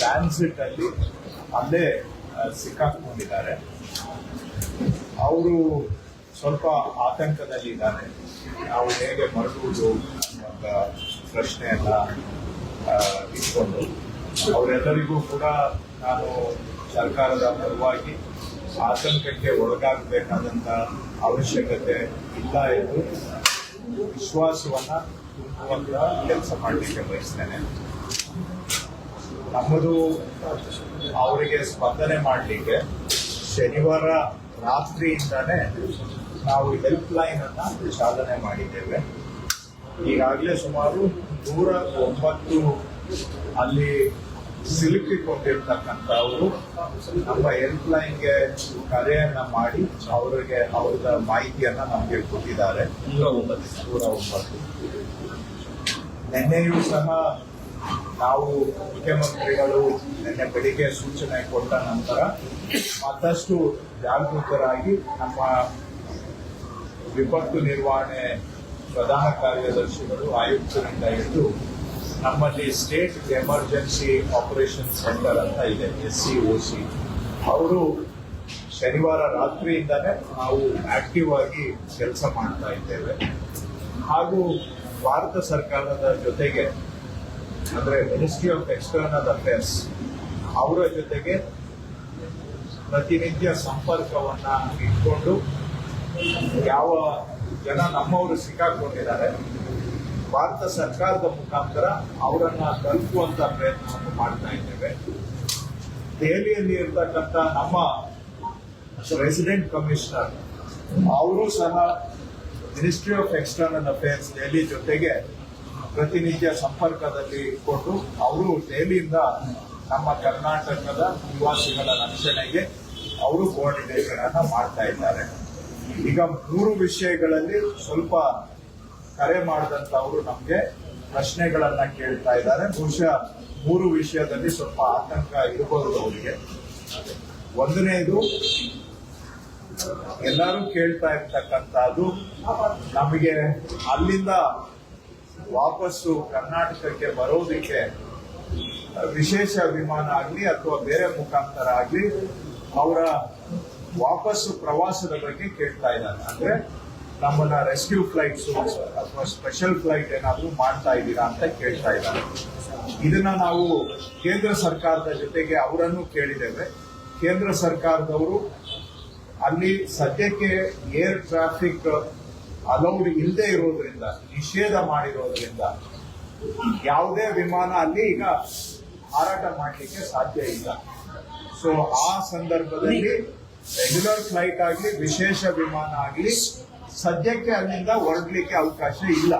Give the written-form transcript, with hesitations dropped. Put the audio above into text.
Transit ಅಲ್ಲಿ ಅಲ್ಲೇ ಸಿಕ್ಕಾಕೊಂಡಿದ್ದಾರೆ. ಅವರು ಸ್ವಲ್ಪ ಆತಂಕದಲ್ಲಿದ್ದಾರೆ. ನಾವು ಹೇಗೆ ಮರಳುವುದು ಅನ್ನುವಂಥ ಪ್ರಶ್ನೆ ಎಲ್ಲ ಇಟ್ಕೊಂಡು ಅವರೆಲ್ಲರಿಗೂ ಕೂಡ ನಾನು ಸರ್ಕಾರದ ಪರವಾಗಿ ಆತಂಕಕ್ಕೆ ಒಳಗಾಗಬೇಕಾದಂಥ ಅವಶ್ಯಕತೆ ಇಲ್ಲ ಎಂದು ವಿಶ್ವಾಸವನ್ನ ತುಂಬುವಂತ ಕೆಲಸ ಮಾಡಲಿಕ್ಕೆ ಬಯಸ್ತೇನೆ. ನಮ್ಮದು ಅವರಿಗೆ ಸ್ಪಂದನೆ ಮಾಡಲಿಕ್ಕೆ ಶನಿವಾರ ರಾತ್ರಿಯಿಂದಾನೇ ನಾವು ಹೆಲ್ಪ್ ಲೈನ್ ಅನ್ನ ಚಾಲನೆ ಮಾಡಿದ್ದೇವೆ. ಈಗಾಗಲೇ ಸುಮಾರು 109 ಅಲ್ಲಿ ಸಿಲುಕಿಕೊಂಡಿರ್ತಕ್ಕಂಥವರು ನಮ್ಮ ಹೆಲ್ಪ್ ಲೈನ್ಗೆ ಕರೆಯನ್ನ ಮಾಡಿ ಅವರಿಗೆ ಅವರ ಮಾಹಿತಿಯನ್ನ ನಮಗೆ ಕೊಟ್ಟಿದ್ದಾರೆ. 109 ನಿನ್ನೆಯೂ ಸಹ ನಾವು ಮುಖ್ಯಮಂತ್ರಿಗಳು ನಿನ್ನೆ ಬೆಳಿಗ್ಗೆ ಸೂಚನೆ ಕೊಟ್ಟ ನಂತರ ಮತ್ತಷ್ಟು ಜಾಗೃತರಾಗಿ ನಮ್ಮ ವಿಪತ್ತು ನಿರ್ವಹಣೆ ಪ್ರಧಾನ ಕಾರ್ಯದರ್ಶಿಗಳು ಆಯುಕ್ತರಿಂದ ಹಿಡಿದು ನಮ್ಮಲ್ಲಿ ಸ್ಟೇಟ್ ಎಮರ್ಜೆನ್ಸಿ ಆಪರೇಷನ್ ಸೆಂಟರ್ ಅಂತ ಇದೆ, SCOC, ಅವರು ಶನಿವಾರ ರಾತ್ರಿಯಿಂದಾನೇ ನಾವು ಆಕ್ಟಿವ್ ಆಗಿ ಕೆಲಸ ಮಾಡ್ತಾ ಇದ್ದೇವೆ. ಹಾಗೂ ಭಾರತ ಸರ್ಕಾರದ ಜೊತೆಗೆ ಅಂದ್ರೆ ಮಿನಿಸ್ಟ್ರಿ ಆಫ್ ಎಕ್ಸ್ಟರ್ನಲ್ ಅಫೇರ್ಸ್ ಅವರ ಜೊತೆಗೆ ಪ್ರತಿನಿತ್ಯ ಸಂಪರ್ಕವನ್ನ ಇಟ್ಕೊಂಡು ಯಾವ ಜನ ನಮ್ಮವರು ಸಿಕ್ಕಾಕೊಂಡಿದ್ದಾರೆ ಭಾರತ ಸರ್ಕಾರದ ಮುಖಾಂತರ ಅವರನ್ನ ತಲುಪುವಂತ ಪ್ರಯತ್ನವನ್ನು ಮಾಡ್ತಾ ಇದ್ದೇವೆ. ದೆಹಲಿಯಲ್ಲಿ ಇರ್ತಕ್ಕಂಥ ನಮ್ಮ ರೆಸಿಡೆಂಟ್ ಕಮಿಷನರ್ ಅವರು ಸಹ ministry of external affairs Delhi ಜೊತೆಗೆ ಪ್ರತಿನಿತ್ಯ ಸಂಪರ್ಕದಲ್ಲಿ ಇಟ್ಕೊಂಡು ಅವರು ದೆಹಲಿಯಿಂದ ನಮ್ಮ ಕರ್ನಾಟಕದ ನಿವಾಸಿಗಳ ರಕ್ಷಣೆಗೆ ಅವರು ಕೋಆರ್ಡಿನೇಷನ್ ಅನ್ನ ಮಾಡ್ತಾ ಇದ್ದಾರೆ. ಈಗ 3 ವಿಷಯಗಳಲ್ಲಿ ಸ್ವಲ್ಪ ಕರೆ ಮಾಡಿದಂತವರು ನಮ್ಗೆ ಪ್ರಶ್ನೆಗಳನ್ನ ಕೇಳ್ತಾ ಇದ್ದಾರೆ. ಬಹುಶಃ 3 ವಿಷಯದಲ್ಲಿ ಸ್ವಲ್ಪ ಆತಂಕ ಇರಬಹುದು ಅವರಿಗೆ. ಒಂದನೇದು, ಎಲ್ಲರೂ ಕೇಳ್ತಾ ಇರ್ತಕ್ಕಂಥದ್ದು, ನಮಗೆ ಅಲ್ಲಿಂದ ವಾಪಸ್ಸು ಕರ್ನಾಟಕಕ್ಕೆ ಬರೋದಕ್ಕೆ ವಿಶೇಷ ವಿಮಾನ ಆಗಲಿ ಅಥವಾ ಬೇರೆ ಮುಖಾಂತರ ಆಗಲಿ ಅವರ ವಾಪಸ್ಸು ಪ್ರವಾಸದ ಬಗ್ಗೆ ಕೇಳ್ತಾ ಇದ್ದಾರೆ. ಅಂದ್ರೆ ನಮ್ಮನ್ನ ರೆಸ್ಕ್ಯೂ ಫ್ಲೈಟ್ಸ್ ಅಥವಾ ಸ್ಪೆಷಲ್ ಫ್ಲೈಟ್ ಏನಾದ್ರು ಮಾಡ್ತಾ ಇದ್ದೀರಾ ಅಂತ ಕೇಳ್ತಾ ಇದ್ದಾರೆ. ಇದನ್ನ ನಾವು ಕೇಂದ್ರ ಸರ್ಕಾರದ ಜೊತೆಗೆ ಅವರನ್ನು ಕೇಳಿದ್ದೇವೆ. ಕೇಂದ್ರ ಸರ್ಕಾರದವರು ಅಲ್ಲಿ ಸದ್ಯಕ್ಕೆ ಏರ್ ಟ್ರಾಫಿಕ್ ಅಲೌಡ್ ಇಲ್ಲದೆ ಇರೋದ್ರಿಂದ, ನಿಷೇಧ ಮಾಡಿರೋದ್ರಿಂದ ಯಾವುದೇ ವಿಮಾನ ಅಲ್ಲಿ ಈಗ ಹಾರಾಟ ಮಾಡಲಿಕ್ಕೆ ಸಾಧ್ಯ ಇಲ್ಲ. ಸೊ ಆ ಸಂದರ್ಭದಲ್ಲಿ ರೆಗ್ಯುಲರ್ ಫ್ಲೈಟ್ ಆಗಲಿ ವಿಶೇಷ ವಿಮಾನ ಆಗಲಿ ಸದ್ಯಕ್ಕೆ ಅಲ್ಲಿಂದ ಹೊರಡ್ಲಿಕ್ಕೆ ಅವಕಾಶ ಇಲ್ಲ.